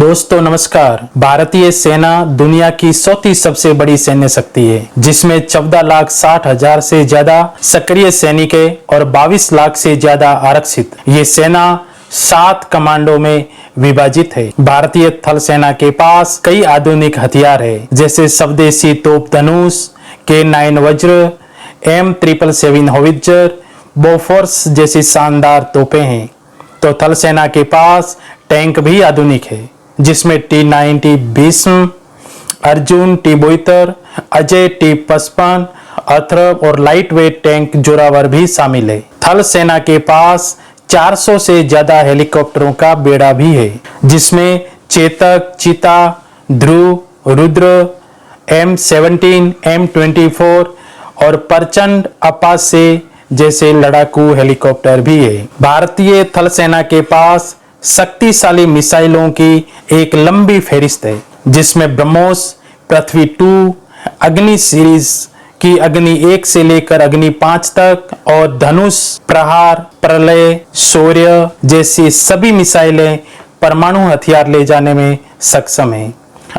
दोस्तों नमस्कार। भारतीय सेना दुनिया की चौथी सबसे बड़ी सैन्य शक्ति है, जिसमें 14,60,000 से ज्यादा सक्रिय सैनिक है और 22 लाख से ज्यादा आरक्षित। ये सेना 7 कमांडों में विभाजित है। भारतीय थल सेना के पास कई आधुनिक हथियार है, जैसे स्वदेशी तोप धनुष, K9 वज्र, M777 होवित्जर, बोफोर्स जैसी शानदार तोपें हैं। तो थल सेना के पास टैंक भी आधुनिक है, जिसमें T-90 Bhishma, Arjun T-72, Ajay T-55, Atharva और लाइट वेट टैंक जोरावर भी शामिल है। थल सेना के पास 400 से ज्यादा हेलीकॉप्टरों का बेड़ा भी है, जिसमें चेतक, चीता, ध्रुव, रुद्र, M17, M24 और प्रचंड अपाचे जैसे लड़ाकू हेलीकॉप्टर भी है। भारतीय थल सेना के पास शक्तिशाली मिसाइलों की एक लंबी फहरिस्त है, जिसमें ब्रह्मोस, पृथ्वी 2, अग्नि सीरीज की अग्नि 1 से लेकर अग्नि 5 तक और धनुष, प्रहार, प्रलय, शौर्य जैसी सभी मिसाइलें परमाणु हथियार ले जाने में सक्षम है।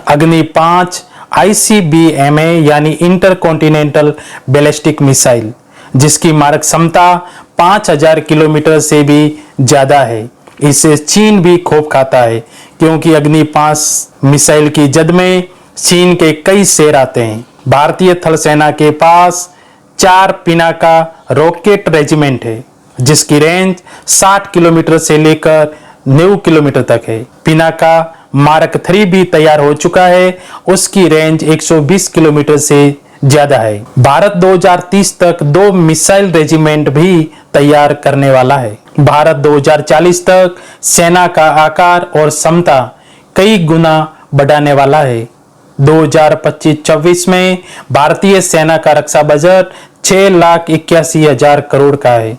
अग्नि 5 ICBM यानी इंटरकॉन्टिनेंटल बैलिस्टिक मिसाइल, जिसकी मारक क्षमता 5000 किलोमीटर से भी ज्यादा है। इसे चीन भी खूब खाता है, क्योंकि अग्नि 5 मिसाइल की जद में चीन के कई शेर आते हैं। भारतीय थल सेना के पास 4 पिनाका रॉकेट रेजिमेंट है, जिसकी रेंज 60 किलोमीटर से लेकर 90 किलोमीटर तक है। पिनाका मारक 3 भी तैयार हो चुका है, उसकी रेंज 120 किलोमीटर से ज्यादा है। भारत 2030 तक 2 मिसाइल रेजिमेंट भी तैयार करने वाला है। भारत 2040 तक सेना का आकार और क्षमता कई गुना बढ़ाने वाला है। 2025-26 में भारतीय सेना का रक्षा बजट 6,81,000 करोड़ का है,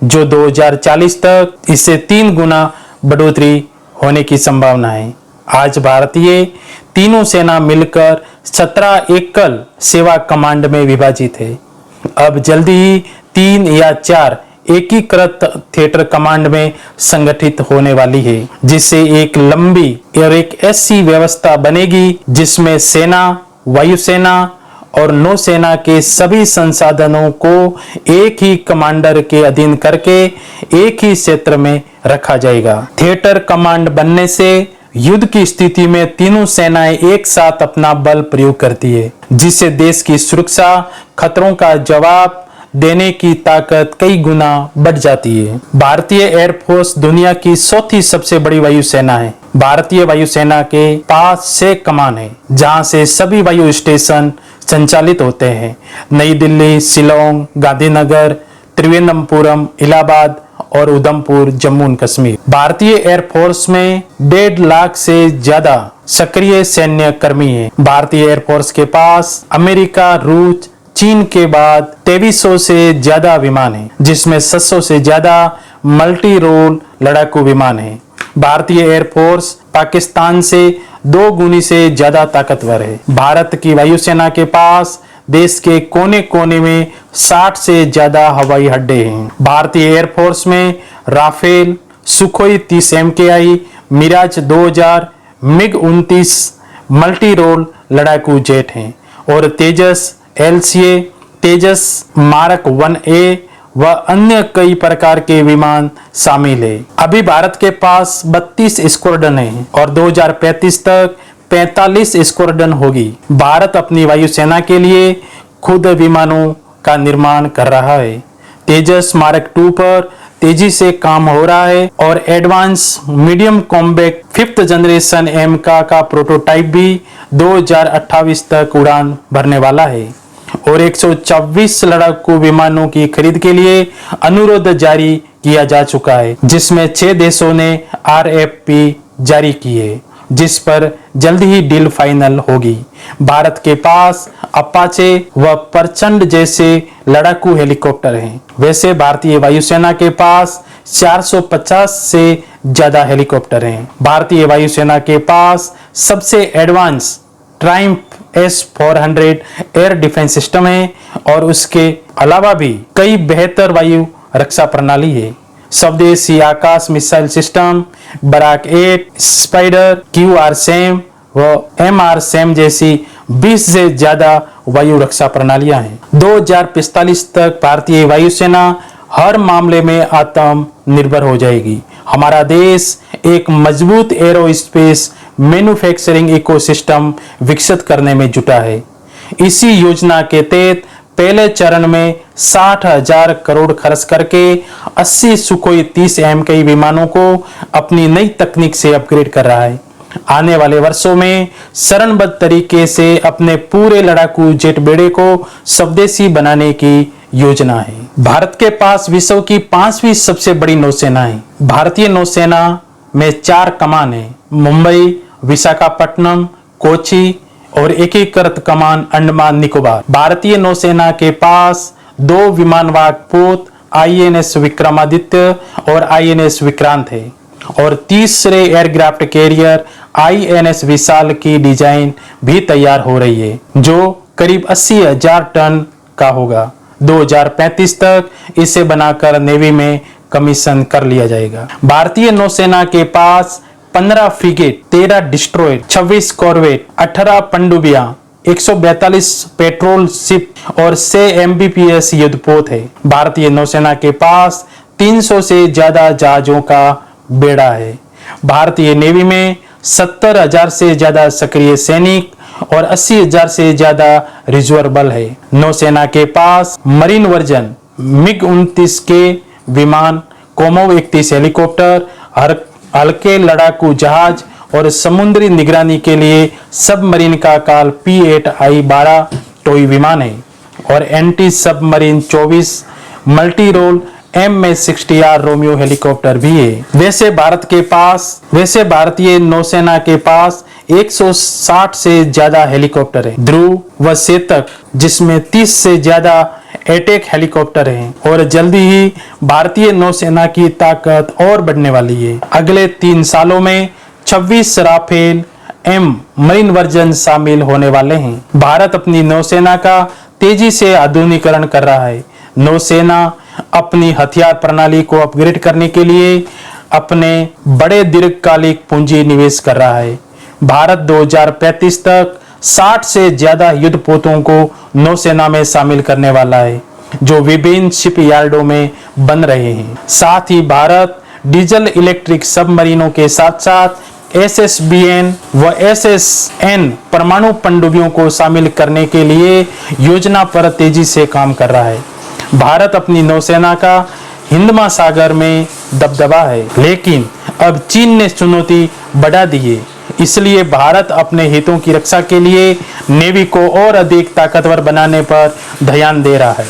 जो 2040 तक इससे 3 गुना बढ़ोतरी होने की संभावना है। आज भारतीय तीनों सेना मिलकर 17 एकल सेवा कमांड में विभाजित है। अब जल्दी ही 3 या 4 एकीकृत थिएटर कमांड में संगठित होने वाली है, जिससे एक लंबी और एक ऐसी व्यवस्था बनेगी जिसमें सेना, वायुसेना और नौसेना के सभी संसाधनों को एक ही कमांडर के अधीन करके एक ही क्षेत्र में रखा जाएगा। थिएटर कमांड बनने से युद्ध की स्थिति में तीनों सेनाएं एक साथ अपना बल प्रयोग करती है, जिससे देश की सुरक्षा, खतरों का जवाब देने की ताकत कई गुना बढ़ जाती है। भारतीय एयरफोर्स दुनिया की चौथी सबसे बड़ी वायुसेना है। भारतीय वायुसेना के पास 6 कमान है, जहां से सभी वायु स्टेशन संचालित होते हैं। नई दिल्ली, शिलोंग, गांधीनगर, त्रिवेंद्रपुरम, इलाहाबाद और उधमपुर, जम्मू एंड कश्मीर। भारतीय एयरफोर्स में 1.5 लाख से ज्यादा सक्रिय सैन्य कर्मी हैं। भारतीय एयरफोर्स के पास अमेरिका, रूस, चीन के बाद 2300 से ज्यादा विमान हैं, जिसमें 700 से ज्यादा मल्टी रोल लड़ाकू विमान हैं। भारतीय एयरफोर्स पाकिस्तान से 2 गुनी से ज्यादा ताकतवर है। भारत की वायुसेना के पास देश के कोने कोने में 60 से ज्यादा हवाई अड्डे हैं। भारतीय एयरफोर्स में Rafale, Sukhoi 30 MKI, Mirage 2000, MiG-29 multi role लड़ाकू जेट हैं और तेजस, LCA, तेजस मार्क 1A व अन्य कई प्रकार के विमान शामिल है। अभी भारत के पास 32 स्क्वाड्रन है और 2035 तक 45 स्क्वाड्रन होगी। भारत अपनी वायुसेना के लिए खुद विमानों का निर्माण कर रहा है। तेजस मार्क 2 पर तेजी से काम हो रहा है और advance medium combat 5th generation MK का प्रोटोटाइप भी 2028 तक उड़ान भरने वाला है और 124 लड़ाकू विमानों की खरीद के लिए अनुरोध जारी किया जा चुका है, जिसमें 6 देशों ने RFP जारी की है, जिस पर जल्द ही डील फाइनल होगी। भारत के पास अपाचे व प्रचंड जैसे लड़ाकू हेलीकॉप्टर हैं। वैसे भारतीय वायुसेना के पास 450 से ज्यादा हेलीकॉप्टर हैं। भारतीय वायुसेना के पास सबसे advance Triumph S-400 air defence system है और उसके अलावा भी कई बेहतर वायु रक्षा प्रणाली है। स्वदेशी Akash missile system, Barak 8, Spider, QR SAM व MR सैम जैसी 20 से ज्यादा वायु रक्षा प्रणालियां हैं। 2045 तक भारतीय वायुसेना हर मामले में आत्मनिर्भर हो जाएगी। हमारा देश एक मजबूत एरोस्पेस मैन्युफैक्चरिंग इकोसिस्टम विकसित करने में जुटा है। इसी योजना के तहत पहले चरण में 60,000 करोड़ खर्च करके 80 सुखोई 30 MKI विमानों को अपनी नई तकनीक से अपग्रेड कर रहा है। आने वाले वर्षों में चरणबद्ध तरीके से अपने पूरे लड़ाकू जेट बेड़े को स्वदेशी बनाने की योजना है। भारत के पास विश्व की 5वीं सबसे बड़ी नौसेना है। भारतीय नौसेना में 4 कमान है, मुंबई, विशाखापट्टनम, कोची और एकीकृत कमान अंडमान निकोबार। भारतीय नौसेना के पास 2 विमानवाहक पोत INS विक्रमादित्य और INS विक्रांत है और तीसरे एयरक्राफ्ट कैरियर INS विशाल की डिजाइन भी तैयार हो रही है, जो करीब 80,000 टन का होगा। 2035 तक इसे बनाकर नेवी में कमीशन कर लिया जाएगा। भारतीय नौसेना के पास 15 frigate, 13 destroyer, 26 corvette, 18 पनडुब्बियां, 142 petrol ship और 6 MBPS युद्धपोत है। भारतीय नौसेना के पास 300 से ज्यादा जहाजों का बेड़ा है। भारतीय नेवी में 70,000 से ज्यादा सक्रिय सैनिक और 80,000 से ज्यादा रिजर्व बल है। नौसेना के पास मरीन वर्जन MiG-29 के विमान, कोमोव 31 हेलीकॉप्टर, हल्के लड़ाकू जहाज और समुद्री निगरानी के लिए सबमरीन का काल P-8I-12 टोई विमान है और anti submarine 24 multi role MH-60R Romeo helicopter भी है। वैसे भारतीय नौसेना के पास 160 से ज्यादा हेलीकॉप्टर है। ध्रुव व चेतक, जिसमें 30 से ज्यादा अटैक हेलीकॉप्टर हैं और जल्दी ही भारतीय नौसेना की ताकत और बढ़ने वाली है। अगले 3 सालों में 26 राफेल M मरीन वर्जन शामिल होने वाले हैं। भारत अपनी नौसेना का तेजी से आधुनिकीकरण कर रहा है। नौसेना अपनी हथियार प्रणाली को अपग्रेड करने के लिए अपने बड़े दीर्घकालिक पूंजी निवेश कर रहा है। भारत 2035 तक 60 से ज्यादा युद्धपोतों को नौसेना में शामिल करने वाला है, जो विभिन्न शिपयार्डों में बन रहे हैं। साथ ही भारत डीजल इलेक्ट्रिक सबमरीनों के साथ साथ SSBN व SSN परमाणु पनडुब्बियों को शामिल करने के लिए योजना पर तेजी से काम कर रहा है। भारत अपनी नौसेना का हिंद महासागर में दबदबा है, लेकिन अब चीन ने चुनौती बढ़ा दी है। इसलिए भारत अपने हितों की रक्षा के लिए नेवी को और अधिक ताकतवर बनाने पर ध्यान दे रहा है।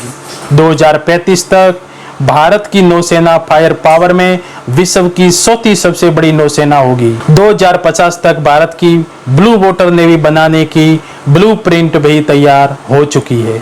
2035 तक भारत की नौसेना फायर पावर में विश्व की 4थी सबसे बड़ी नौसेना होगी। 2050 तक भारत की ब्लू वाटर नेवी बनाने की ब्लूप्रिंट भी तैयार हो चुकी है।